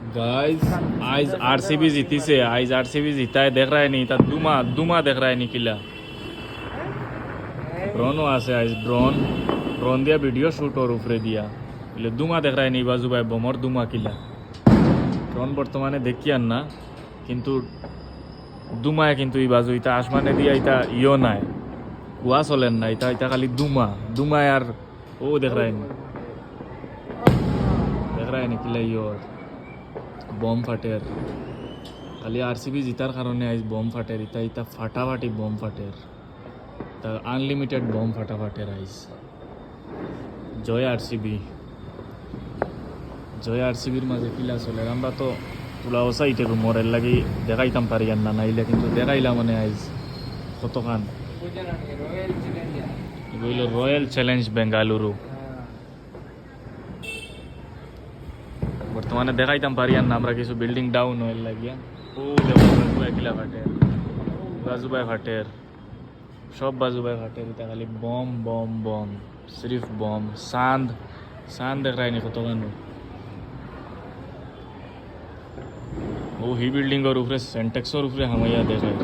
guys आज RCB जीती से आज आरसीबी जीता है देख रहा है नहीं था दुमा दुमा देख रहा है नहीं किला ड्रोन আছে আজ ড্রোন দিয়া ভিডিও শুট ওর উপরে দিয়া বলে দুমা দেখ রায় নি বাজু ভাই বোমর দুমা কিলা ড্রোন বর্তমানে দেখি আর না কিন্তু দুমায় কিন্তু এই বাজু ইতা আসমানে দিয়া ইতা ইও নাই কুয়া চলেন না ইতা ইতা খালি দুমায় আর ও দেখ রায় নি কিলা ইয়র বম ফাটের খালি আরসিবি জিতার কারণে আজ বম ফাটের ইতা ইতা ফাটাফাটি বম ফাটের তা আনলিমিটেড বম ফাটাফাটের আইস জয় আরসিবির মাঝে কিলা চলে আমরা তো পুরা ওসাইতে রুমরের লাগি দেখাইতাম পারি আর না নাইলে কিন্তু দেখাইলাম মানে আইজ কতখান এগুলো রয়্যাল চ্যালেঞ্জ বেঙ্গালুরু বর্তমানে দেখাইতাম পারি আর না আমরা কিছু বিল্ডিং ডাউন হয়ে লাগিয়া ও দেখো কিলা ফাটের বাজুবাই ফাটের সব বাজুবাই ফাটের এটা খালি বম বম বম সিরিফ বম সান্দ দেখ রায়নি কতখান ও হি বিল্ডিংয়ের উপরে সেন্টেক্সের উপরে হামাইয়া দেখায়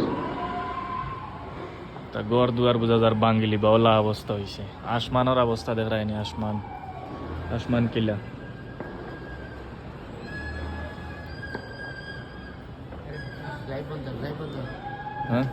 তা গড় দুয়ার বোঝা যার বাঙ্গিলি বাওলা অবস্থা হয়েছে আসমানের অবস্থা দেখ রায়নি আসমান কিলা হ্যাঁ